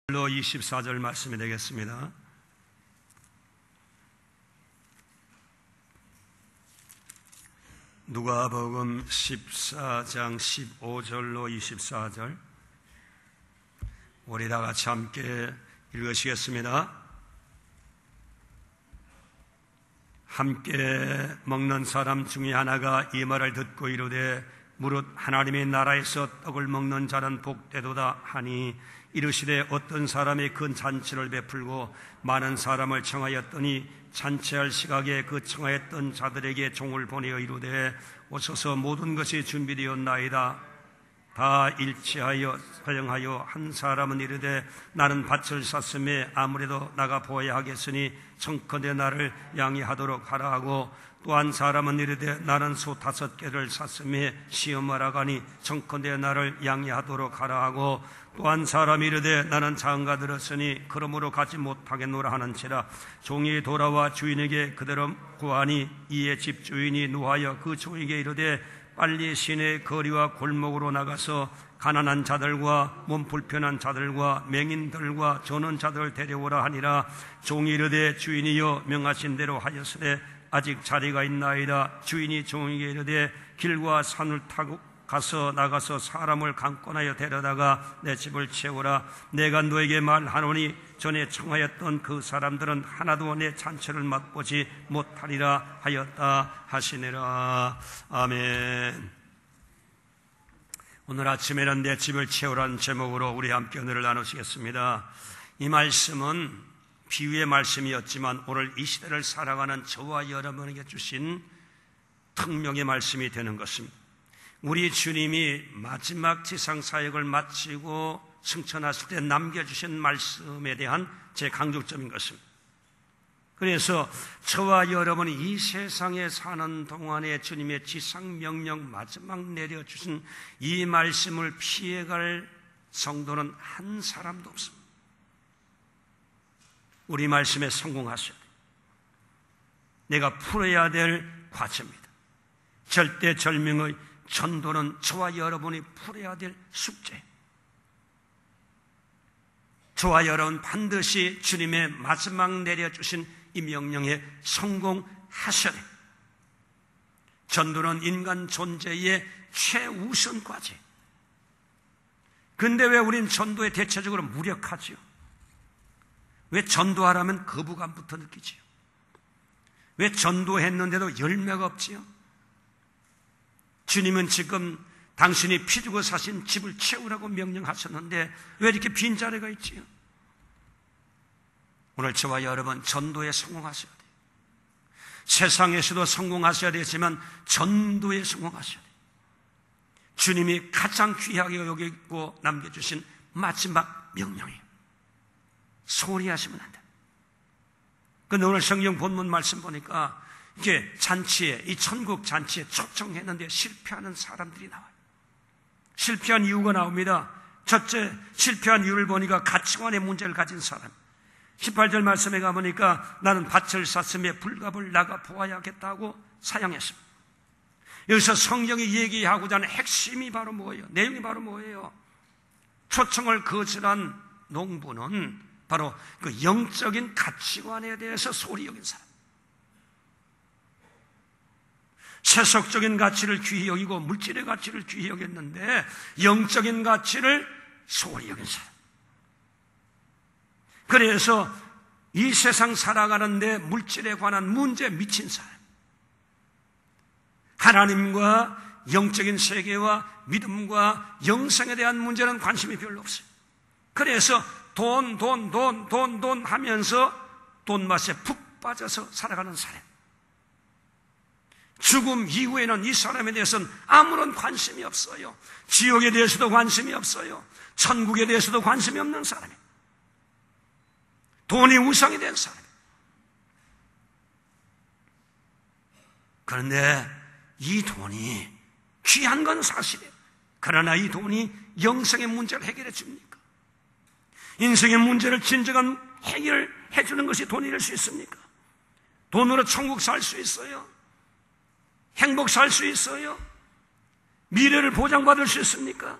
24절 말씀이 되겠습니다. 누가복음 14장 15절로 24절 우리 다 같이 함께 읽으시겠습니다. 함께 먹는 사람 중에 하나가 이 말을 듣고 이르되 무릇 하나님의 나라에서 떡을 먹는 자는 복되도다 하니 이르시되 어떤 사람이 큰 잔치를 베풀고 많은 사람을 청하였더니 잔치할 시각에 그 청하였던 자들에게 종을 보내어 이르되 오소서 모든 것이 준비되었나이다. 다 일치하여 서령하여 한 사람은 이르되 나는 밭을 샀음에 아무래도 나가 보아야 하겠으니 청컨대 나를 양해하도록 하라 하고 또 한 사람은 이르되 나는 소 5개를 샀음에 시험하라 가니 청컨대 나를 양해하도록 하라 하고 또 한 사람이 이르되 나는 장가 들었으니 그러므로 가지 못하겠노라 하는지라 종이 돌아와 주인에게 그대로 구하니 이에 집주인이 노하여 그 종에게 이르되 빨리 시내 거리와 골목으로 나가서 가난한 자들과 몸 불편한 자들과 맹인들과 저는 자들 데려오라 하니라. 종이 이르되 주인이여 명하신 대로 하였으되 아직 자리가 있나이다. 주인이 종에게 이르되 길과 산을 타고 가서 나가서 사람을 강권하여 데려다가 내 집을 채우라. 내가 너에게 말하노니 전에 청하였던 그 사람들은 하나도 내 잔치를 맛보지 못하리라 하였다 하시니라. 아멘. 오늘 아침에는 내 집을 채우라는 제목으로 우리 함께 은혜를 나누시겠습니다. 이 말씀은 비유의 말씀이었지만 오늘 이 시대를 살아가는 저와 여러분에게 주신 특명의 말씀이 되는 것입니다. 우리 주님이 마지막 지상 사역을 마치고 승천하실 때 남겨주신 말씀에 대한 제 강조점인 것입니다. 그래서 저와 여러분이 이 세상에 사는 동안에 주님의 지상 명령 마지막 내려주신 이 말씀을 피해갈 성도는 한 사람도 없습니다. 우리 말씀에 성공하셔야 돼요. 내가 풀어야 될 과제입니다. 절대절명의 전도는 저와 여러분이 풀어야 될 숙제. 저와 여러분 반드시 주님의 마지막 내려주신 이 명령에 성공하셔야 돼요. 전도는 인간 존재의 최우선 과제. 근데 왜 우린 전도에 대체적으로 무력하지요? 왜 전도하라면 거부감부터 느끼지요? 왜 전도했는데도 열매가 없지요? 주님은 지금 당신이 피 주고 사신 집을 채우라고 명령하셨는데 왜 이렇게 빈자리가 있지요? 오늘 저와 여러분 전도에 성공하셔야 돼요. 세상에서도 성공하셔야 되지만 전도에 성공하셔야 돼요. 주님이 가장 귀하게 여기고 남겨주신 마지막 명령이에요. 소홀히 하시면 안 돼요. 근데 오늘 성경 본문 말씀 보니까 이게 잔치에, 이 천국 잔치에 초청했는데 실패하는 사람들이 나와요. 실패한 이유가 나옵니다. 첫째, 실패한 이유를 보니까 가치관의 문제를 가진 사람. 18절 말씀에 가보니까 나는 밭을 샀음에 불갑을 나가 보아야겠다고 사양했습니다. 여기서 성경이 얘기하고자 하는 핵심이 바로 뭐예요? 내용이 바로 뭐예요? 초청을 거절한 농부는 바로 그 영적인 가치관에 대해서 소홀히 여긴 사람. 세속적인 가치를 귀히 여기고 물질의 가치를 귀히 여겼는데 영적인 가치를 소홀히 여긴 사람. 그래서 이 세상 살아가는데 물질에 관한 문제에 미친 사람. 하나님과 영적인 세계와 믿음과 영생에 대한 문제는 관심이 별로 없어요. 그래서 돈 하면서 돈 맛에 푹 빠져서 살아가는 사람. 죽음 이후에는 이 사람에 대해서는 아무런 관심이 없어요. 지옥에 대해서도 관심이 없어요. 천국에 대해서도 관심이 없는 사람이에요. 돈이 우상이 된 사람. 그런데 이 돈이 귀한 건 사실이에요. 그러나 이 돈이 영생의 문제를 해결해 줍니까? 인생의 문제를 진정한 해결해 주는 것이 돈이 될 수 있습니까? 돈으로 천국 살 수 있어요? 행복 살 수 있어요? 미래를 보장받을 수 있습니까?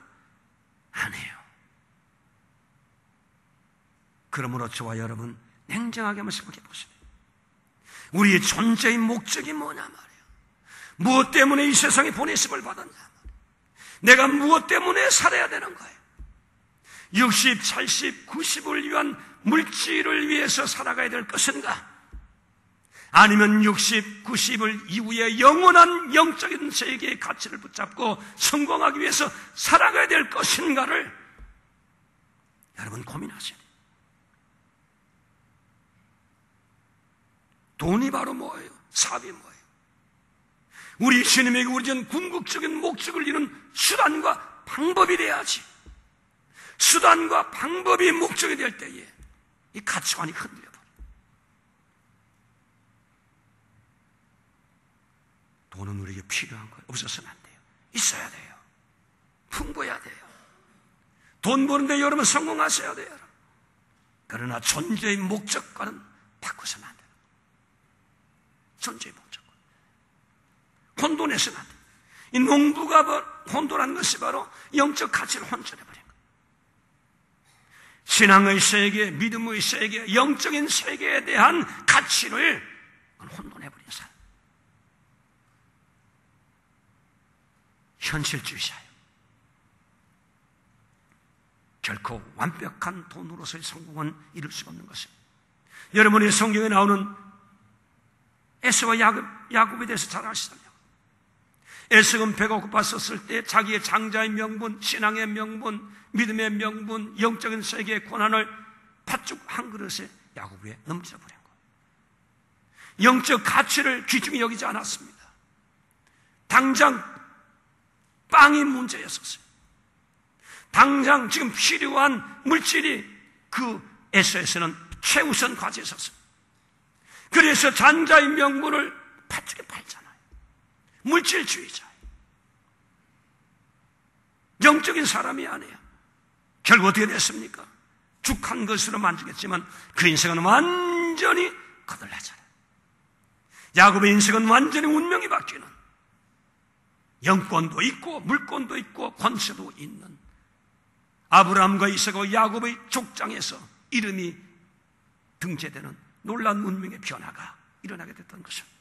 아니에요. 그러므로 저와 여러분 냉정하게 한번 생각해 보세요. 우리의 존재의 목적이 뭐냐 말이에요. 무엇 때문에 이 세상에 보내심을 받았냐 말이에요. 내가 무엇 때문에 살아야 되는 거예요. 60, 80, 90을 위한 물질을 위해서 살아가야 될 것인가? 아니면 60, 90을 이후에 영원한 영적인 세계의 가치를 붙잡고 성공하기 위해서 살아가야 될 것인가를 여러분 고민하셔야 돼요. 돈이 바로 뭐예요? 사업이 뭐예요? 우리 주님에게 우리는 궁극적인 목적을 이루는 수단과 방법이 돼야지. 수단과 방법이 목적이 될 때에 이 가치관이 흔들려버려요. 돈은 우리에게 필요한 거예요. 없어서는 안 돼요. 있어야 돼요. 풍부해야 돼요. 돈 버는데 여러분 성공하셔야 돼요. 그러나 존재의 목적과는 바꾸서는 안 돼요. 존재의 목적과 혼돈해서는 안 돼요. 이 농부가 혼돈한 것이 바로 영적 가치를 혼돈해버린 거예요. 신앙의 세계, 믿음의 세계, 영적인 세계에 대한 가치를 혼돈해버린 사람. 현실주의자예요. 결코 완벽한 돈으로서의 성공은 이룰 수가 없는 것입니다. 여러분의 성경에 나오는 에서와 야곱에 대해서 잘 아시잖아요. 에서는 배가 고팠었을 때 자기의 장자의 명분, 신앙의 명분, 믿음의 명분, 영적인 세계의 고난을 팥죽 한 그릇에 야곱에 넘겨버린 거예요. 영적 가치를 귀중히 여기지 않았습니다. 당장 빵이 문제였었어요. 당장 지금 필요한 물질이 그 에서에서는 최우선 과제였었어요. 그래서 장자의 명분을 팥죽에 팔잖아요. 물질주의자예요. 영적인 사람이 아니에요. 결국 어떻게 됐습니까? 죽한 것으로 만족했지만 그 인생은 완전히 거들나잖아요. 야곱의 인생은 완전히 운명이 바뀌는, 영권도 있고 물권도 있고 권세도 있는 아브라함과 이삭과 야곱의 족장에서 이름이 등재되는 놀라운 운명의 변화가 일어나게 됐던 것입니다.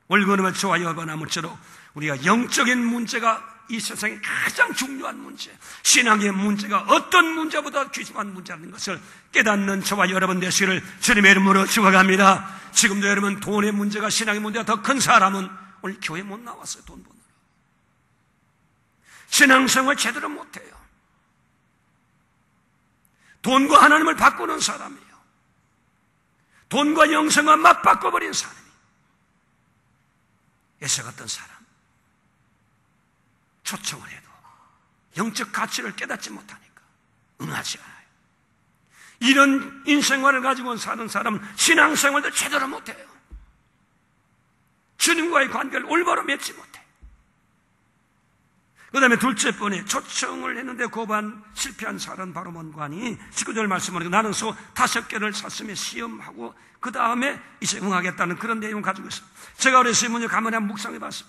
올거름을 저와 여러분 아무쪼록 우리가 영적인 문제가 이 세상의 가장 중요한 문제, 신앙의 문제가 어떤 문제보다 귀중한 문제라는 것을 깨닫는 저와 여러분 되시기를 주님의 이름으로 축원합니다. 지금도 여러분 돈의 문제가 신앙의 문제가 더 큰 사람은 오늘 교회 못 나왔어요. 돈 버느라 신앙생활 제대로 못해요. 돈과 하나님을 바꾸는 사람이에요. 돈과 영생과 맞바꿔버린 사람이 에서 같은 사람, 초청을 해도 영적 가치를 깨닫지 못하니까 응하지 않아요. 이런 인생관을 가지고 사는 사람은 신앙생활도 제대로 못해요. 주님과의 관계를 올바로 맺지 못해요. 그 다음에 둘째 번에 초청을 했는데 고반 실패한 사람 바로 뭔관이 19절 말씀을 나는 소 5개를 샀으며 시험하고 그 다음에 이제 응하겠다는 그런 내용을 가지고 있어요. 제가 어렸을 때 먼저 가만히 한번 묵상해 봤어요.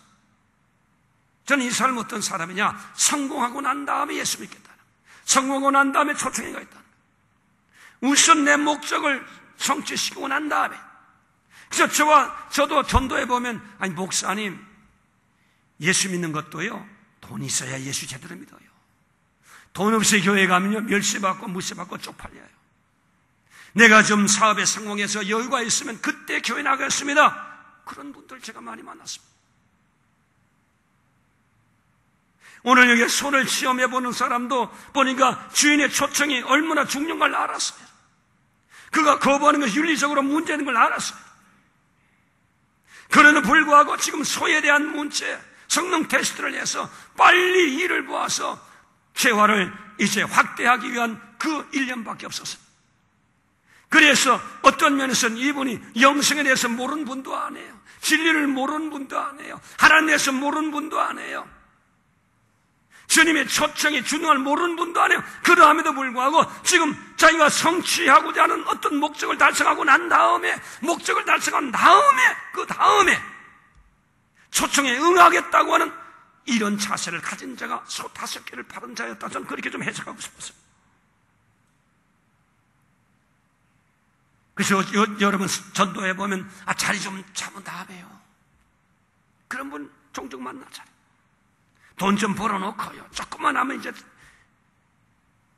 저는 이 삶 어떤 사람이냐? 성공하고 난 다음에 예수 믿겠다. 성공하고 난 다음에 초청해 가겠다. 우선 내 목적을 성취시키고 난 다음에. 그래서 저도 전도해 보면, 아니 목사님 예수 믿는 것도요 돈 있어야 예수 제대로 믿어요. 돈 없이 교회 가면요 멸시받고 무시받고 쪽팔려요. 내가 좀 사업에 성공해서 여유가 있으면 그때 교회 나가겠습니다. 그런 분들 제가 많이 만났습니다. 오늘 여기 손을 시험해보는 사람도 보니까 주인의 초청이 얼마나 중요한 걸 알았어요. 그가 거부하는 것이 윤리적으로 문제인 걸 알았어요. 그러나 불구하고 지금 소에 대한 문제, 성능 테스트를 해서 빨리 일을 모아서 재화를 이제 확대하기 위한 그 1년밖에 없었어요. 그래서 어떤 면에서는 이분이 영생에 대해서 모르는 분도 아니에요. 진리를 모르는 분도 아니에요. 하나님에 대해서 모르는 분도 아니에요. 주님의 초청이 중요한 모르는 분도 아니에요. 그러함에도 불구하고 지금 자기가 성취하고자 하는 어떤 목적을 달성하고 난 다음에, 목적을 달성한 다음에, 그 다음에 초청에 응하겠다고 하는 이런 자세를 가진 자가 소 5개를 팔은 자였다. 저는 그렇게 좀 해석하고 싶었어요. 그래서 여러분 전도해 보면 자리 좀 잡은 다음에요. 그런 분 종종 만나잖아요. 돈 좀 벌어놓고요. 조금만 하면 이제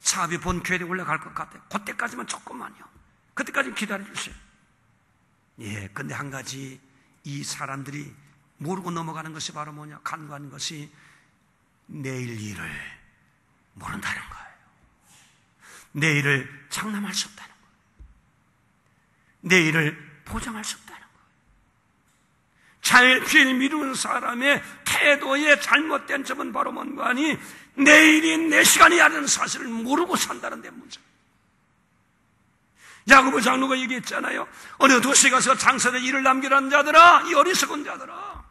사업이 본교회에 올라갈 것 같아요. 그때까지만 조금만요. 그때까지는 기다려주세요. 예, 근데 한 가지 이 사람들이 모르고 넘어가는 것이 바로 뭐냐? 간과하는 것이 내일 일을 모른다는 거예요. 내일을 장담할 수 없다는 거예요. 내일을 보장할 수 없다는 거예요. 잘필 미루는 사람의 태도의 잘못된 점은 바로 뭔가 하니 내일이 내 시간이 아니라는 사실을 모르고 산다는 데 문제. 야고보 장로가 얘기했잖아요. 어느 도시에 가서 장사를 일을 남기라는 자들아, 이 어리석은 자들아,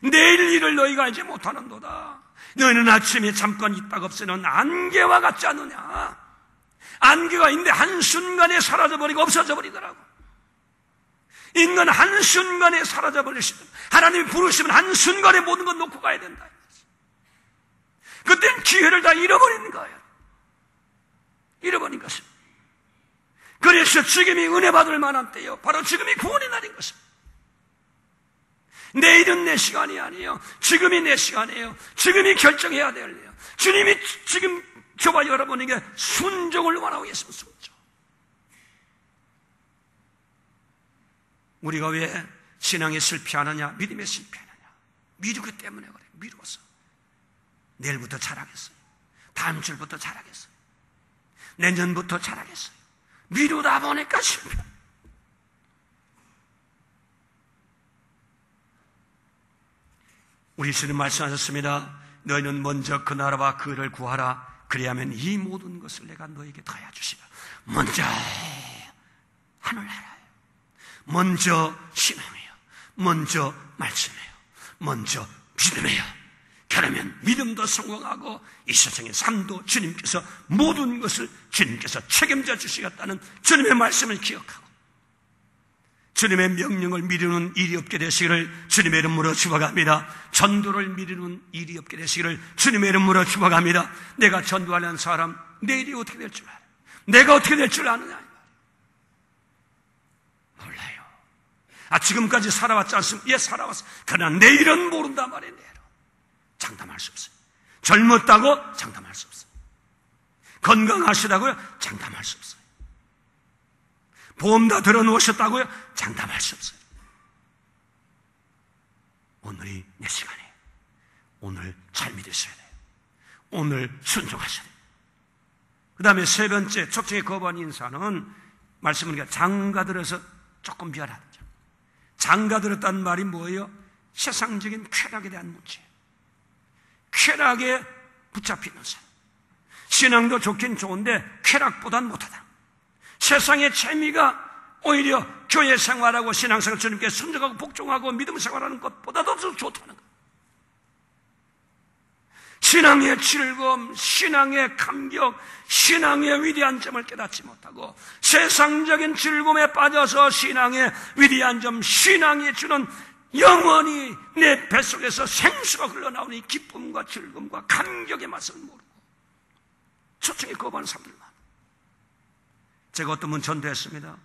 내일 일을 너희가 알지 못하는도다. 너희는 아침에 잠깐 있다가 없애는 안개와 같지 않느냐. 안개가 있는데 한순간에 사라져버리고 없어져버리더라고. 인간 한순간에 사라져버리시든 하나님이 부르시면 한순간에 모든 건 놓고 가야 된다. 그때는 기회를 다 잃어버리는 거예요. 잃어버린 것입니다. 그래서 지금이 은혜 받을 만한 때요, 바로 지금이 구원의 날인 것입니다. 내일은 내 시간이 아니에요. 지금이 내 시간이에요. 지금이 결정해야 될 일이에요. 주님이 지금 저와 여러분에게 순종을 원하고 계시면 순종. 우리가 왜 신앙에 실패하느냐, 믿음에 실패하느냐? 미루기 때문에 그래요. 미루어서. 내일부터 잘하겠어요. 다음 주부터 잘하겠어요. 내년부터 잘하겠어요. 미루다 보니까 실패. 우리 주님 말씀하셨습니다. 너희는 먼저 그 나라와 그를 구하라. 그리하면 이 모든 것을 내가 너에게 더하여 주시라. 먼저 하늘나라예요. 먼저 신앙이에요. 먼저 말씀이에요. 먼저 믿음이에요. 그러면 믿음도 성공하고 이 세상의 삶도 주님께서 모든 것을 주님께서 책임져 주시겠다는 주님의 말씀을 기억하고 주님의 명령을 미루는 일이 없게 되시기를 주님의 이름으로 축복합니다. 전도를 미루는 일이 없게 되시기를 주님의 이름으로 축복합니다. 내가 전도하려는 사람 내일이 어떻게 될 줄 알아요? 내가 어떻게 될 줄 아느냐? 몰라요. 지금까지 살아왔지 않습니까? 예, 살아왔어. 그러나 내일은 모른단 말이에요. 내일은 장담할 수 없어요. 젊었다고 장담할 수 없어요. 건강하시다고요? 장담할 수 없어요. 보험 다 들어놓으셨다고요? 장담할 수 없어요. 오늘이 내 시간이에요. 오늘 잘 믿으셔야 돼요. 오늘 순종하셔야 돼요. 그 다음에 세 번째 촉정의 거부한 인사는 말씀을 장가들어서 조금 미안하죠. 장가들었다는 말이 뭐예요? 세상적인 쾌락에 대한 문제예요. 쾌락에 붙잡히는 사람. 신앙도 좋긴 좋은데 쾌락보단 못하다. 세상의 재미가 오히려 교회 생활하고 신앙생활 주님께 순종하고 복종하고 믿음 생활하는 것보다도 더 좋다는 거예요. 신앙의 즐거움, 신앙의 감격, 신앙의 위대한 점을 깨닫지 못하고 세상적인 즐거움에 빠져서 신앙의 위대한 점, 신앙이 주는 영원히 내 뱃속에서 생수가 흘러나오니 기쁨과 즐거움과 감격의 맛을 모르고 초청에 거부하는 사람들 많아요. 제가 어떤 분 전도했습니다.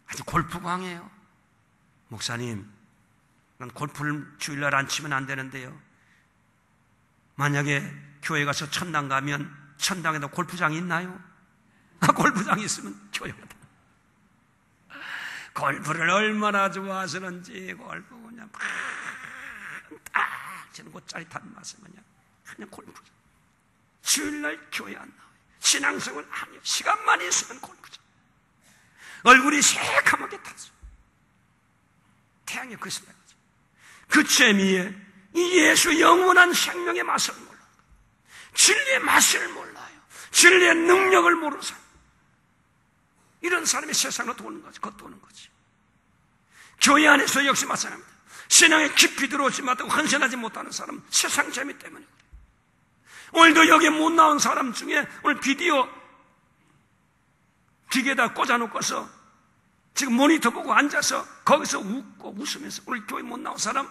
아주 골프광이에요. 목사님, 난 골프를 주일날 안 치면 안 되는데요. 만약에 교회 가서 천당 가면 천당에도 골프장이 있나요? 골프장이 있으면 교회가 돼. 골프를 얼마나 좋아하시는지 골프 그냥 딱 치는 그 짜릿한 맛을 그냥 골프. 주일날 교회 안 나와요. 신앙생활 안 해요. 시간만 있으면 골프장. 얼굴이 새카맣게 탔어. 태양이 그슬 나가죠. 그 재미에 이 예수 영원한 생명의 맛을 몰라요. 진리의 맛을 몰라요. 진리의 능력을 모르는 사람. 이런 사람이 세상으로 도는 거지. 겉도는 거지. 교회 안에서 역시 마찬가지입니다. 신앙에 깊이 들어오지 못하고 헌신하지 못하는 사람은 세상 재미 때문에 그래요. 오늘도 여기에 못 나온 사람 중에 오늘 비디오 기계에다 꽂아놓고서 지금 모니터 보고 앉아서 거기서 웃고 웃으면서 오늘 교회 못 나온 사람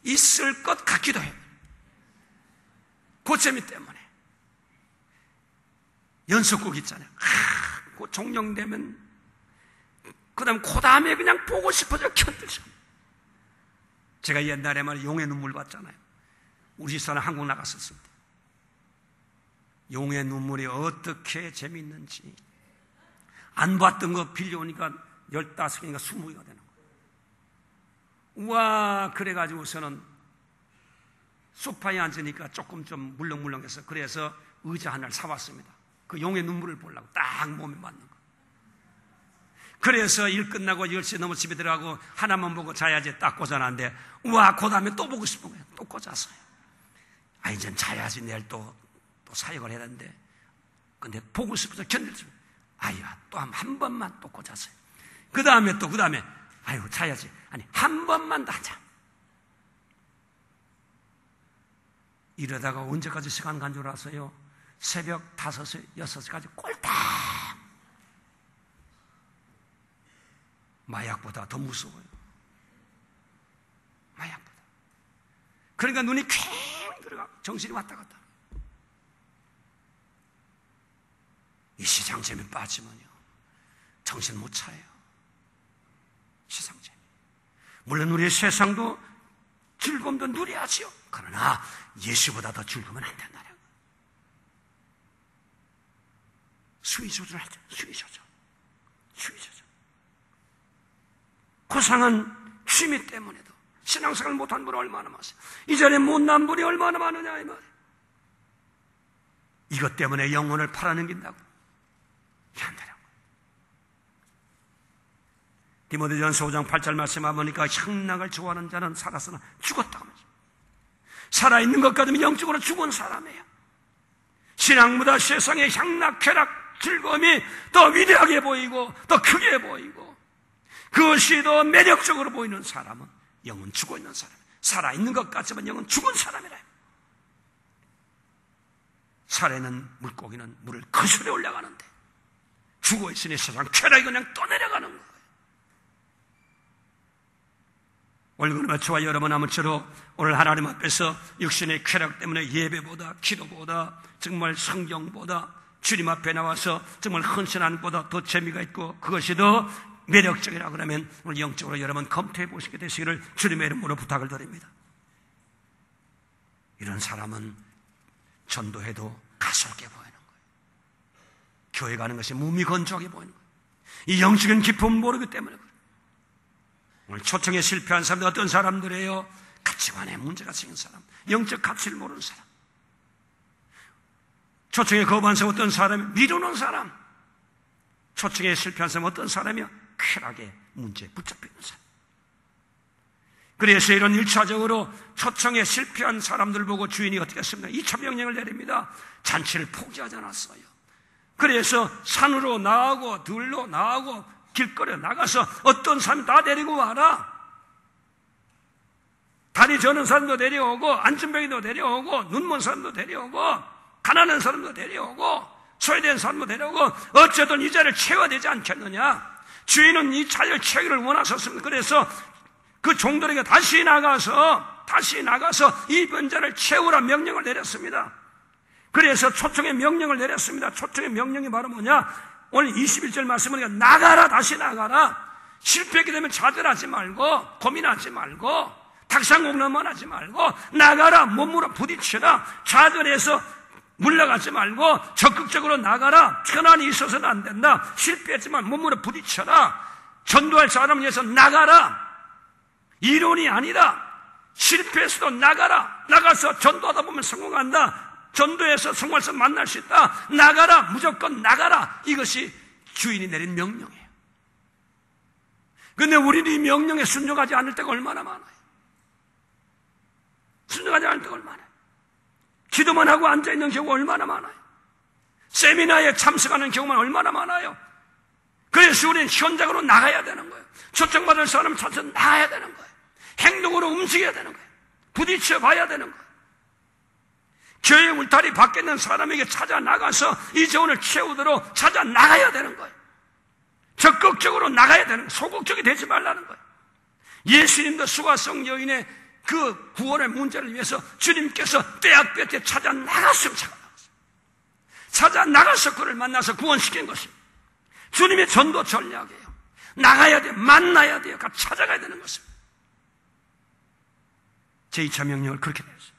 있을 것 같기도 해요. 그 재미 때문에. 연속곡 있잖아요. 그 종영되면 그 다음에 그냥 보고 싶어져 견디죠. 제가 옛날에 말 용의 눈물 봤잖아요. 우리 집사람 한국 나갔었을 때. 용의 눈물이 어떻게 재밌는지. 안 봤던 거 빌려오니까 15개인가 20개가 되는 거예요. 우와, 그래가지고서는 소파에 앉으니까 조금 좀 물렁물렁해서 그래서 의자 하나를 사왔습니다. 그 용의 눈물을 보려고 딱 몸에 맞는 거. 그래서 일 끝나고 10시 넘어 집에 들어가고 하나만 보고 자야지 딱 꽂아놨는데 우와, 그 다음에 또 보고 싶은 거예요. 또 꽂았어요. 아, 이젠 자야지. 내일 또 사역을 해야 되는데. 근데 보고 싶어서 견딜 수 없어요. 아야, 또 한 번만 또 꽂았어요. 그 다음에 아유, 자야지. 아니, 한 번만 더 하자. 이러다가 언제까지 시간 간 줄 아세요? 새벽 5시, 6시까지 꼴딱. 마약보다 더 무서워요. 마약보다. 그러니까 눈이 퀭 들어가 정신이 왔다 갔다. 이 시장 재미 빠지면요 정신 못 차려요. 시장 재미. 물론 우리의 세상도 즐거움도 누려야지요. 그러나 예수보다 더 즐거우면 안 된다는 거예요. 수위 조절하죠. 수위 조절. 고상한 취미 때문에도 신앙생활 못한 분이 얼마나 많으세요. 이 자리에 못난 분이 얼마나 많으냐 이 말이에요. 이것 때문에 영혼을 팔아넘긴다고 한다라고. 디모데전서 5장 8절 말씀해 보니까 향락을 좋아하는 자는 살았으나 죽었다고 하면서 살아있는 것 같으면 영적으로 죽은 사람이에요. 신앙보다 세상의 향락, 쾌락, 즐거움이 더 위대하게 보이고 더 크게 보이고 그것이 더 매력적으로 보이는 사람은 영은 죽어 있는 사람, 살아있는 것 같지만 영은 죽은 사람이래요. 살아있는 물고기는 물을 거슬러 올라가는데 죽어 있으니 세상 쾌락이 그냥 떠내려가는 거예요. 올그름에 저와 여러분 아무쪼록 오늘 하나님 앞에서 육신의 쾌락 때문에 예배보다 기도보다 정말 성경보다 주님 앞에 나와서 정말 헌신하는 것보다 더 재미가 있고 그것이 더 매력적이라 그러면 오늘 영적으로 여러분 검토해 보시게 되시기를 주님의 이름으로 부탁을 드립니다. 이런 사람은 전도해도 가소롭게 보이는 거예요. 교회 가는 것이 몸이 건조하게 보이는 거예요. 이 영적인 기쁨을 모르기 때문에 그래요. 오늘 초청에 실패한 사람들 어떤 사람들이에요? 가치관에 문제가 생긴 사람, 영적 가치를 모르는 사람. 초청에 거부한 사람 어떤 사람이 미루는 사람. 초청에 실패한 사람 어떤 사람이요? 쾌락의 문제에 붙잡히는 사람. 그래서 이런 1차적으로 초청에 실패한 사람들 보고 주인이 어떻게 했습니까? 2차 명령을 내립니다. 잔치를 포기하지 않았어요. 그래서 산으로 나가고 들로 나가고 길거리에 나가서 어떤 사람 다 데리고 와라. 다리 저는 사람도 데려오고 안전병이도 데려오고 눈먼 사람도 데려오고 가난한 사람도 데려오고 소외된 사람도 데려오고 어쨌든 이 자리를 채워야 되지 않겠느냐. 주인은 이 자리를 채우기를 원하셨습니다. 그래서 그 종들에게 다시 나가서 이 번자를 채우라 명령을 내렸습니다. 그래서 초청의 명령을 내렸습니다. 초청의 명령이 바로 뭐냐? 오늘 21절 말씀은 나가라, 다시 나가라. 실패하게 되면 좌절하지 말고 고민하지 말고 탁상공론만 하지 말고 나가라, 몸으로 부딪혀라. 좌절해서 물러가지 말고 적극적으로 나가라. 편안히 있어서는 안 된다. 실패했지만 몸으로 부딪혀라. 전도할 사람을 위해서 나가라. 이론이 아니라 실패해서도 나가라. 나가서 전도하다 보면 성공한다. 전도해서 성공해서 만날 수 있다. 나가라. 무조건 나가라. 이것이 주인이 내린 명령이에요. 그런데 우리는 이 명령에 순종하지 않을 때가 얼마나 많아요. 순종하지 않을 때가 얼마나 많아요. 기도만 하고 앉아있는 경우가 얼마나 많아요. 세미나에 참석하는 경우만 얼마나 많아요. 그래서 우리는 현장으로 나가야 되는 거예요. 초청받을 사람은 찾아서 나가야 되는 거예요. 행동으로 움직여야 되는 거예요. 부딪혀 봐야 되는 거예요. 교회 울타리 밖에 있는 사람에게 찾아 나가서 이 재원을 채우도록 찾아 나가야 되는 거예요. 적극적으로 나가야 되는 거예요. 소극적이 되지 말라는 거예요. 예수님도 수가성 여인의 그 구원의 문제를 위해서 주님께서 떼약볕에 찾아 나갔어요. 찾아 나가서 그를 만나서 구원시킨 것입니다. 주님의 전도 전략이에요. 나가야 돼요. 만나야 돼요. 같이 찾아가야 되는 것입니다. 제2차 명령을 그렇게 했어요.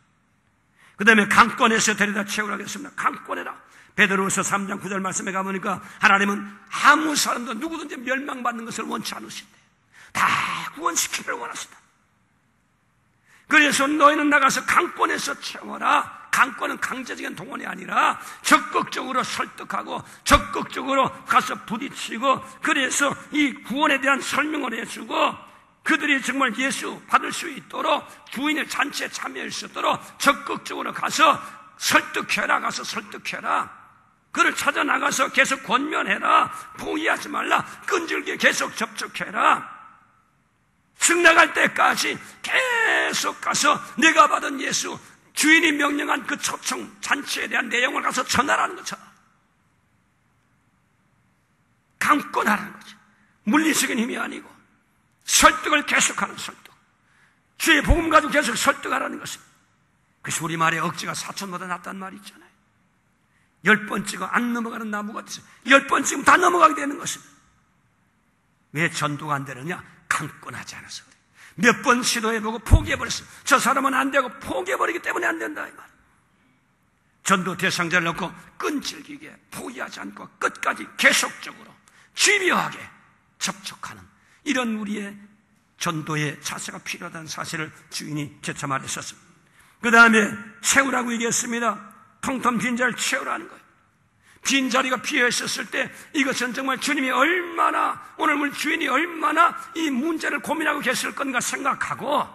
그 다음에 강권에서 데려다 채우라고 했습니다. 강권에라. 베드로후서 3장 9절 말씀에 가보니까 하나님은 아무 사람도 누구든지 멸망받는 것을 원치 않으신대. 다 구원시키기를 원하신다. 그래서 너희는 나가서 강권에서 채워라. 강권은 강제적인 동원이 아니라 적극적으로 설득하고 적극적으로 가서 부딪히고, 그래서 이 구원에 대한 설명을 해주고 그들이 정말 예수 받을 수 있도록 주인의 잔치에 참여할 수 있도록 적극적으로 가서 설득해라. 가서 설득해라. 그를 찾아 나가서 계속 권면해라. 포기하지 말라. 끈질기게 계속 접촉해라. 승낙할 때까지 계속 가서 내가 받은 예수, 주인이 명령한 그 초청 잔치에 대한 내용을 가서 전하라는 거죠. 강권하라는 거죠. 물리적인 힘이 아니고 설득을 계속하는 설득. 주의 복음 가지고 계속 설득하라는 것입니다. 그래서 우리말에 억지가 사천보다 낫다는 말이 있잖아요. 10번 찍어 안 넘어가는 나무가 있어요. 10번 찍으면 다 넘어가게 되는 것입니다. 왜 전도가 안 되느냐? 강권하지 않아서 그래요. 몇 번 시도해보고 포기해버렸어요. 저 사람은 안 되고 포기해버리기 때문에 안 된다 이 말. 전도 대상자를 놓고 끈질기게 포기하지 않고 끝까지 계속적으로 집요하게 접촉하는 이런 우리의 전도의 자세가 필요하다는 사실을 주인이 재차 말했었습니다. 그 다음에 채우라고 얘기했습니다. 텅텅 빈 자리를 채우라는 거예요. 빈 자리가 비어있었을 때 이것은 정말 주님이 얼마나, 오늘 우리 주인이 얼마나 이 문제를 고민하고 계실 건가 생각하고,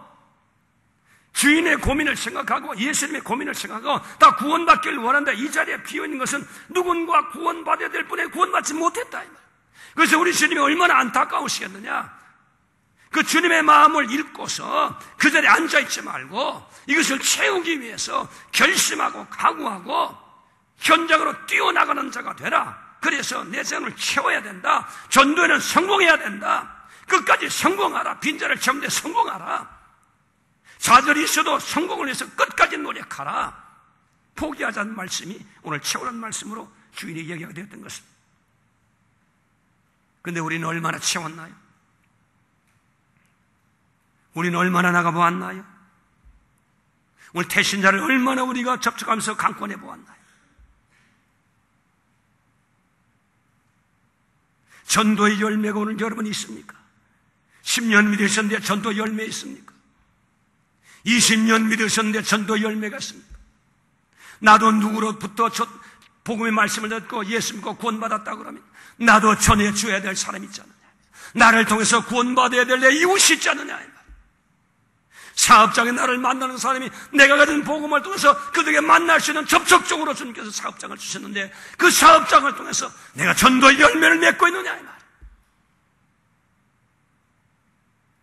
주인의 고민을 생각하고 예수님의 고민을 생각하고 다 구원받기를 원한다. 이 자리에 비어있는 것은 누군가 구원받아야 될 분에 구원받지 못했다. 그래서 우리 주님이 얼마나 안타까우시겠느냐. 그 주님의 마음을 읽고서 그 자리에 앉아있지 말고 이것을 채우기 위해서 결심하고 각오하고 현장으로 뛰어나가는 자가 되라. 그래서 내 생을 채워야 된다. 전도에는 성공해야 된다. 끝까지 성공하라. 빈자를 채우는데 성공하라. 좌절이 있어도 성공을 위해서 끝까지 노력하라. 포기하자는 말씀이 오늘 채우라는 말씀으로 주인이 얘기가 되었던 것입니다. 그런데 우리는 얼마나 채웠나요? 우리는 얼마나 나가보았나요? 오늘 태신자를 얼마나 우리가 접촉하면서 강권해 보았나요? 전도의 열매가 오늘 여러분 있습니까? 10년 믿으셨는데 전도 열매 있습니까? 20년 믿으셨는데 전도 열매가 있습니까? 나도 누구로부터 복음의 말씀을 듣고 예수 믿고 구원받았다 그러면 나도 전해줘야 될 사람이 있지 않느냐. 나를 통해서 구원받아야 될 내 이웃이 있지 않느냐. 사업장에 나를 만나는 사람이 내가 가진 복음을 통해서 그들에게 만날 수 있는 접촉적으로 주님께서 사업장을 주셨는데 그 사업장을 통해서 내가 전도의 열매를 맺고 있느냐 이 말.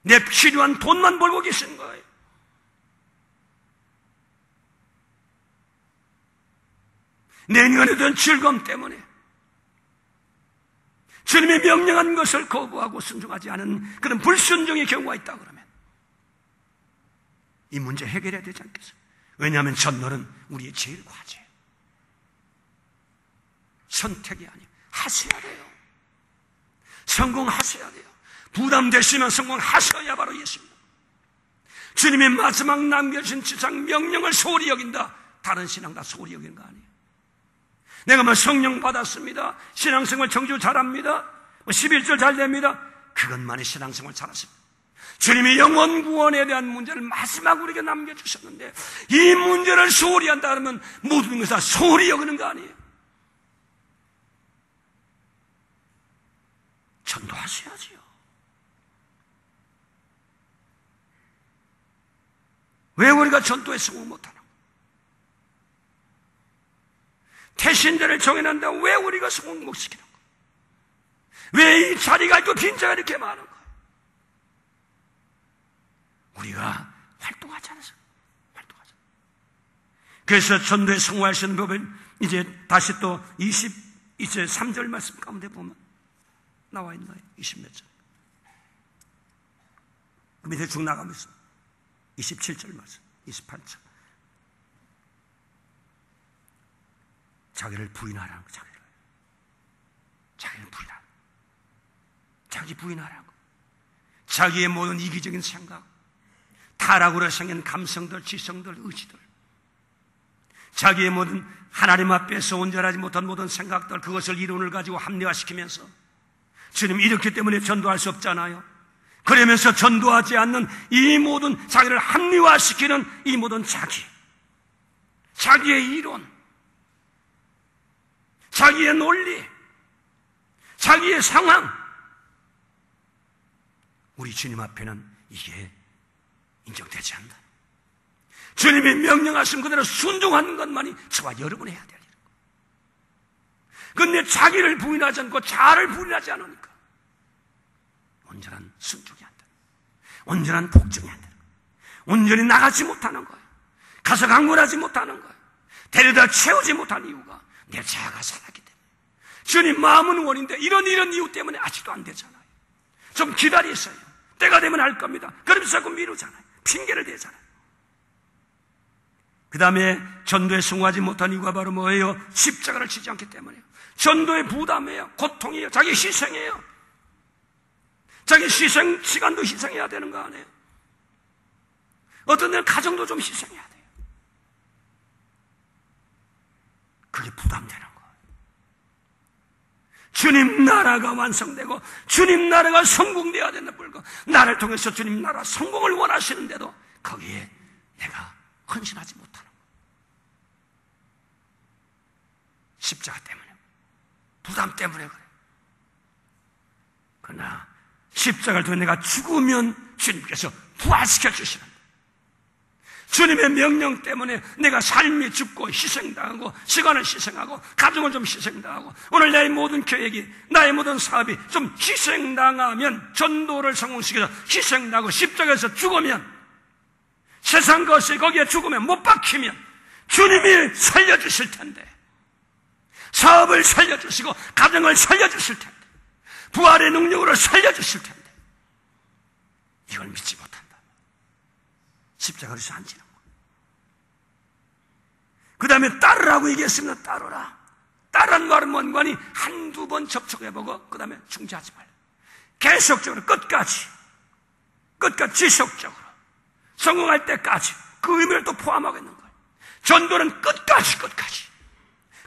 내 필요한 돈만 벌고 계신 거예요. 내년에 든 즐거움 때문에 주님이 명령한 것을 거부하고 순종하지 않은 그런 불순종의 경우가 있다 그러면 이 문제 해결해야 되지 않겠어요? 왜냐하면 전도는 우리의 제일 과제예요. 선택이 아니에요. 하셔야 돼요. 성공하셔야 돼요. 부담되시면 성공하셔야 바로 예수입니다. 주님이 마지막 남겨주신 지상 명령을 소홀히 여긴다. 다른 신앙 다 소홀히 여기는 거 아니에요. 내가 뭐 성령 받았습니다. 신앙생활 정주 잘합니다. 11절 잘 됩니다. 그것만이 신앙생활 잘하십니다. 주님이 영원 구원에 대한 문제를 마지막 우리에게 남겨주셨는데 이 문제를 소홀히 한다 그러면 모든 것을 다 소홀히 여기는 거 아니에요. 전도하셔야지요. 왜 우리가 전도에 성공 못하나? 태신자를 정해낸다. 왜 우리가 성공 못 시키는 거야? 왜 이 자리가 있고 빈자가 이렇게 많은 거야? 우리가 활동하지 않아서 활동하지. 그래서 전도에 성공할 수 있는 법은 이제 다시 또 이제 3절 말씀 가운데 보면 나와 있나요? 20몇 절. 그 밑에 쭉 나가면서 27절 말씀, 28절. 자기를 부인하라는 거, 자기를 부인하라. 자기 부인하라고. 자기의 모든 이기적인 생각, 타락으로 생긴 감성들, 지성들, 의지들, 자기의 모든 하나님 앞에서 온전하지 못한 모든 생각들, 그것을 이론을 가지고 합리화시키면서 주님 이렇기 때문에 전도할 수 없잖아요. 그러면서 전도하지 않는 이 모든 자기를 합리화시키는 이 모든 자기의 이론, 자기의 논리, 자기의 상황, 우리 주님 앞에는 이게 인정되지 않는다. 주님이 명령하신 그대로 순종하는 것만이 저와 여러분이 해야 될 일이고, 그런데 자기를 부인하지 않고 자아를 부인하지 않으니까 온전한 순종이 안 된다. 온전한 복종이 안 된다. 온전히 나가지 못하는 거예요. 가서 강론하지 못하는 거예요. 데려다 채우지 못한 이유가 내 자아가 살았기 때문에. 주님 마음은 원인데 이런 이유 때문에 아직도 안 되잖아요. 좀 기다리세요. 때가 되면 할 겁니다. 그러면서 자꾸 미루잖아요. 핑계를 대잖아요. 그 다음에 전도에 성공하지 못한 이유가 바로 뭐예요? 십자가를 지지 않기 때문이에요. 전도의 부담이에요. 고통이에요. 자기 희생이에요. 자기 희생 시간도 희생해야 되는 거 아니에요? 어떤 데는 가정도 좀 희생해야 돼요. 그게 부담되는 거예요. 주님 나라가 완성되고 주님 나라가 성공되어야 된다 불과 나를 통해서 주님 나라 성공을 원하시는데도 거기에 내가 헌신하지 못하는 거예요. 십자가 때문에, 부담 때문에 그래요. 그러나 십자가를 통해 내가 죽으면 주님께서 부활시켜 주시는 거예요. 주님의 명령 때문에 내가 삶이 죽고 희생당하고 시간을 희생하고 가정을 좀 희생당하고 오늘 나의 모든 계획이 나의 모든 사업이 좀 희생당하면 전도를 성공시켜서 희생당하고 십자가에서 죽으면 세상 것이 거기에 죽으면 못 박히면 주님이 살려주실 텐데 사업을 살려주시고 가정을 살려주실 텐데 부활의 능력으로 살려주실 텐데 이걸 믿지 못한다. 십자가를 안 지는 거예요. 그 다음에 따르라고 얘기했습니다. 따르라. 따르란 말은 뭔가니 한두 번 접촉해보고 그 다음에 중지하지 말라. 계속적으로 끝까지 지속적으로 성공할 때까지 그 의미를 또 포함하고 있는 거예요. 전도는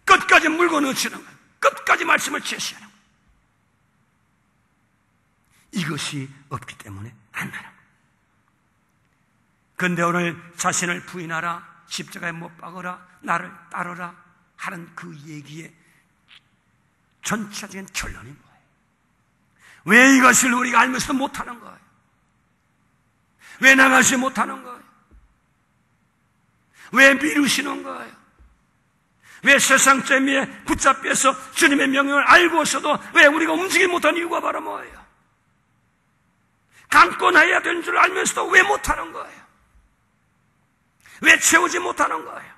끝까지 물고 넣치는 거예요. 끝까지 말씀을 제시하는 거예요. 이것이 없기 때문에 안 되는 거예요. 그런데 오늘 자신을 부인하라, 십자가에 못 박으라, 나를 따르라 하는 그 얘기의 전체적인 결론이 뭐예요? 왜 이것을 우리가 알면서도 못하는 거예요? 왜 나가지 못하는 거예요? 왜 미루시는 거예요? 왜 세상 재미에 붙잡혀서 주님의 명령을 알고서도 왜 우리가 움직이지 못한 이유가 바로 뭐예요? 강권해야 되는 줄 알면서도 왜 못하는 거예요? 왜 채우지 못하는 거예요?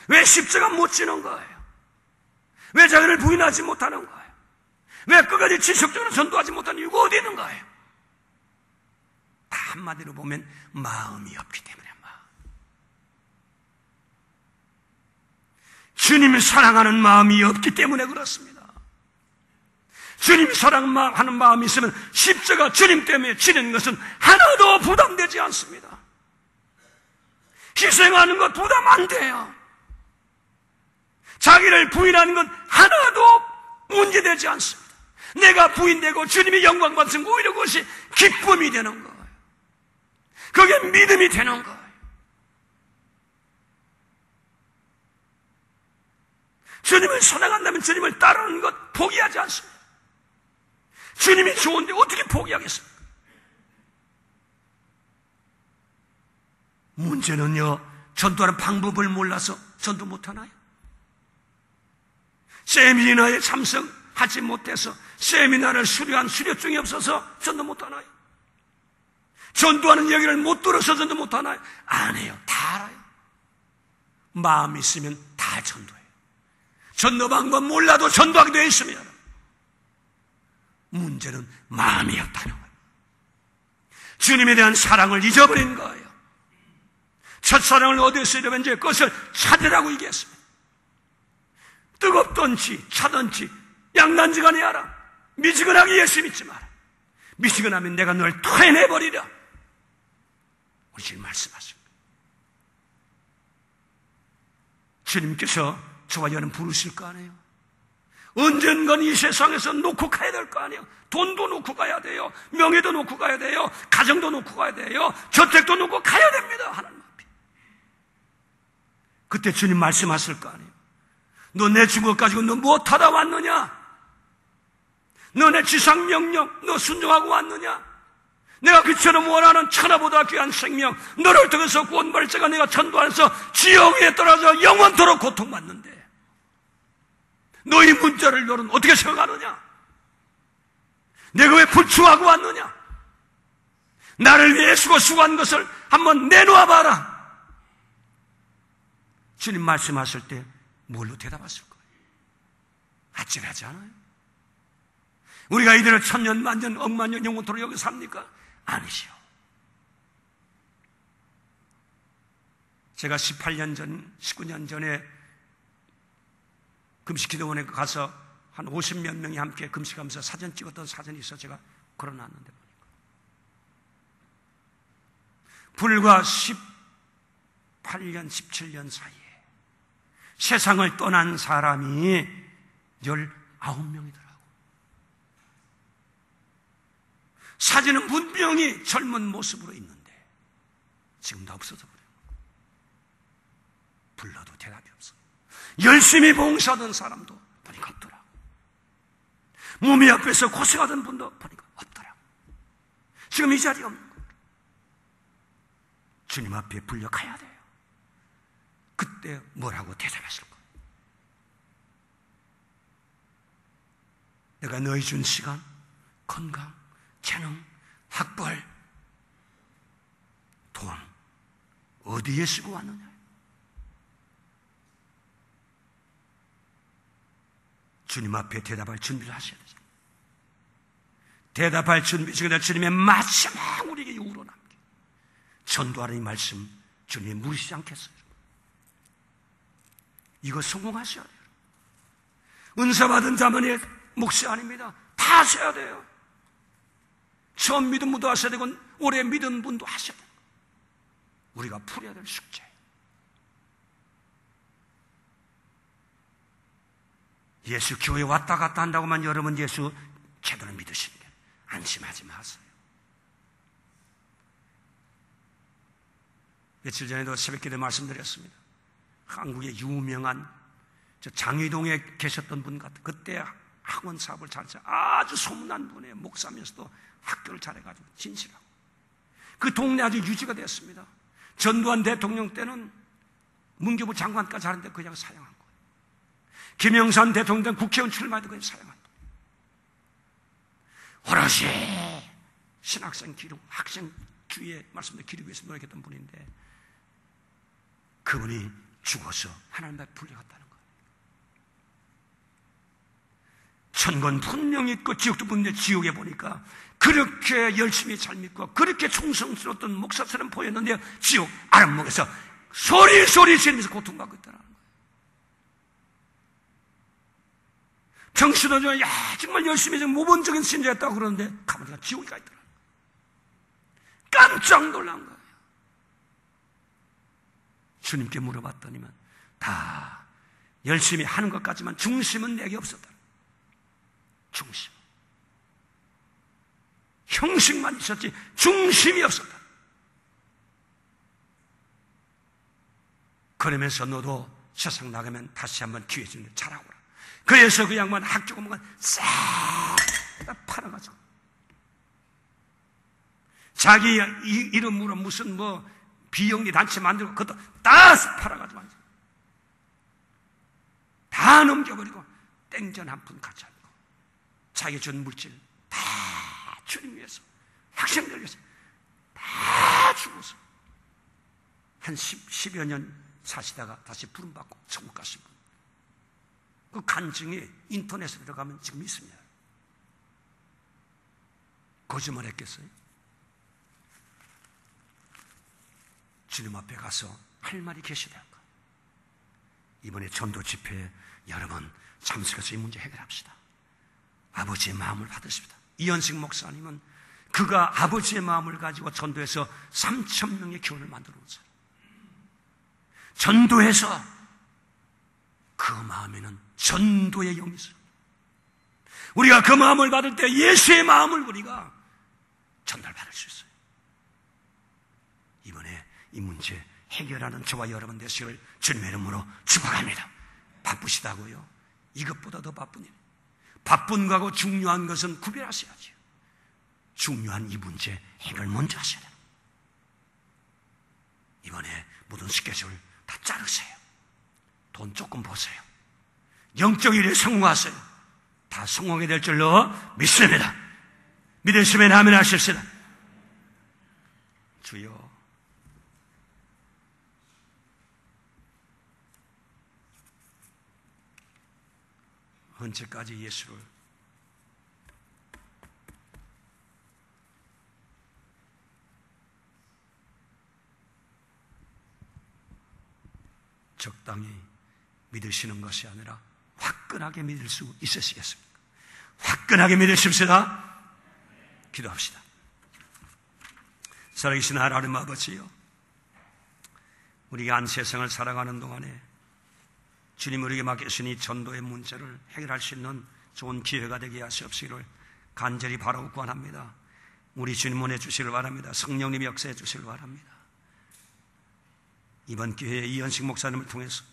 왜 십자가 못 지는 거예요? 왜 자기를 부인하지 못하는 거예요? 왜 끝까지 지속적으로 전도하지 못하는 이유가 어디 있는 거예요? 다 한마디로 보면 마음이 없기 때문에. 주님을 사랑하는 마음이 없기 때문에 그렇습니다. 주님 사랑하는 마음이 있으면 십자가 주님 때문에 지는 것은 하나도 부담되지 않습니다. 희생하는 것 부담 안 돼요. 자기를 부인하는 것 하나도 문제되지 않습니다. 내가 부인되고 주님이 영광 받으면 오히려 그것이 기쁨이 되는 거예요. 그게 믿음이 되는 거예요. 주님을 사랑한다면 주님을 따르는 것 포기하지 않습니다. 주님이 좋은데 어떻게 포기하겠습니까? 문제는요, 전도하는 방법을 몰라서 전도 못하나요? 세미나에 참석하지 못해서 세미나를 수료한 수료증이 없어서 전도 못하나요? 전도하는 얘기를 못 들어서 전도 못하나요? 안 해요. 다 알아요. 마음이 있으면 다 전도해요. 전도 방법 몰라도 전도하게 되어 있으면 문제는 마음이 없다는 거예요. 주님에 대한 사랑을 잊어버린 거예요. 첫사랑을 어디서 잃으면 이제 그것을 찾으라고 얘기했습니다. 뜨겁던지 차던지 양단지간에 하라. 미지근하게 예수 믿지 마라. 미지근하면 내가 널 토해내버리라. 우리 주님 말씀하십니다. 주님께서 저와 여러분 부르실 거 아니에요? 언젠간 이 세상에서 놓고 가야 될 거 아니에요? 돈도 놓고 가야 돼요. 명예도 놓고 가야 돼요. 가정도 놓고 가야 돼요. 저택도 놓고 가야 됩니다. 하나님 앞에. 그때 주님 말씀하실 거 아니에요? 너 내 준 것 가지고 너 무엇하다 왔느냐? 너 내 지상명령 너 순종하고 왔느냐? 내가 그처럼 원하는 천하보다 귀한 생명, 너를 통해서 구원받을 자가 내가 전도하면서 지옥에 떨어져 영원토록 고통받는데 너희 문자를 너는 어떻게 생각하느냐? 내가 왜 불충하고 왔느냐? 나를 위해 수고한 것을 한번 내놓아봐라. 주님 말씀하실 때 뭘로 대답하실 거예요? 아찔하지 않아요? 우리가 이들을 천년 만년 억만년 영원토록 여기 삽니까? 아니시오. 제가 18년 전, 19년 전에 금식기도원에 가서 한 50몇 명이 함께 금식하면서 사진 찍었던 사진이 있어 제가 걸어놨는데 보니까 불과 18년, 17년 사이에 세상을 떠난 사람이 19명이더라고. 사진은 분명히 젊은 모습으로 있는데 지금 다 없어져 버려요. 불러도 대답이 없어. 열심히 봉사하던 사람도 보니까 없더라. 몸이 앞에서 고생하던 분도 보니까 없더라. 지금 이 자리에 없는 거예요. 주님 앞에 불려가야 돼요. 그때 뭐라고 대답하실 거예요? 내가 너희 준 시간, 건강, 재능, 학벌, 돈 어디에 쓰고 왔느냐? 주님 앞에 대답할 준비를 하셔야 되죠. 대답할 준비, 지금 주님의 마지막 우리에게 우러납니다. 전도하는 이 말씀 주님이 물으시지 않겠어요? 이거 성공하셔야 돼요. 은사 받은 자만의 몫이 아닙니다. 다 하셔야 돼요. 처음 믿은 분도 하셔야 되고 오래 믿은 분도 하셔야 돼요. 우리가 풀어야 될 숙제. 예수 교회 왔다 갔다 한다고만 여러분 예수 제대로 믿으시는 게 안심하지 마세요. 며칠 전에도 새벽기도에 말씀드렸습니다. 한국의 유명한 장위동에 계셨던 분 같은 그때 학원 사업을 잘해서 아주 소문난 분의 목사면서도 학교를 잘해가지고 진실하고 그 동네 아주 유지가 됐습니다. 전두환 대통령 때는 문교부 장관까지 하는데 그냥 사용한 거예요. 김영삼 대통령 때는 국회의원 출마해도 그냥 사용한 거예요. 오롯이 신학생 기록, 학생 주위에 말씀드린 기록 위해서 노력했던 분인데 그분이 죽어서 하나님 앞에 불려갔다는 거예요. 천건 분명히 있고 지옥도 분명히 지옥에 보니까 그렇게 열심히 잘 믿고 그렇게 충성스러웠던 목사처럼 보였는데 지옥 아랫목에서 소리 지르면서 고통받고 있다는 거예요. 평시도 야 정말 열심히 모범적인 신자였다고 그러는데 가보니까 지옥에 가 있더라고요. 깜짝 놀란 거예요. 주님께 물어봤더니만 다 열심히 하는 것 같지만 중심은 내게 없었다. 중심. 형식만 있었지 중심이 없었다. 그러면서 너도 세상 나가면 다시 한번 기회 주는 잘하거라. 그래서 그 양반 학교 공부가 싹 다 팔아가지고 자기 이름으로 무슨 비영리 단체 만들고 그것도 다 팔아가지고 다 넘겨버리고 땡전 한 푼 갖지 않고 자기 준 물질 다 주님 위해서 학생들 위해서 다 주고서 한 10여 년 사시다가 다시 부름받고 천국 가신 분. 그 간증이 인터넷에 들어가면 지금 있습니다. 거짓말 했겠어요? 주님 앞에 가서 할 말이 계시다니까. 이번에 전도 집회에 여러분 참석해서 이 문제 해결합시다. 아버지의 마음을 받으십니다. 이현식 목사님은 그가 아버지의 마음을 가지고 전도해서 3,000명의 교회를 만들어 놓은 사람. 전도해서 그 마음에는 전도의 영이 있어요. 우리가 그 마음을 받을 때 예수의 마음을 우리가 전달받을 수 있어요. 이번에 이 문제 해결하는 저와 여러분 되시기를 주님의 이름으로 축복합니다. 바쁘시다고요? 이것보다 더 바쁜 일. 바쁜 거하고 중요한 것은 구별하셔야죠. 중요한 이 문제 해결 먼저 하셔야 돼요. 이번에 모든 스케줄 다 자르세요. 돈 조금 보세요. 영적 일에 성공하세요. 다 성공하게 될 줄로 믿습니다. 믿으시면 아멘 하십시다. 주여, 언제까지 예수를 적당히 믿으시는 것이 아니라 화끈하게 믿을 수 있으시겠습니까? 화끈하게 믿으십시다. 기도합시다. 살아계신 하나님 아버지요, 우리가 한 세상을 살아가는 동안에 주님 우리에게 맡기신 이 전도의 문제를 해결할 수 있는 좋은 기회가 되게 하시옵시기를 간절히 바라고 구원합니다. 우리 주님 은혜 주시길 바랍니다. 성령님 역사해 주시길 바랍니다. 이번 기회에 이현식 목사님을 통해서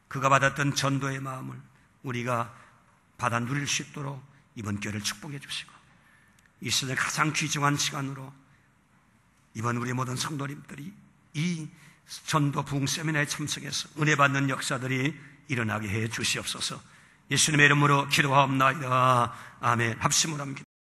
그가 받았던 전도의 마음을 우리가 받아 누릴 수 있도록 이번 기회를 축복해 주시고, 이 시대 가장 귀중한 시간으로 이번 우리 모든 성도님들이 이 전도 부흥 세미나에 참석해서 은혜 받는 역사들이 일어나게 해 주시옵소서. 예수님의 이름으로 기도하옵나이다. 아멘. 합심을 합니다.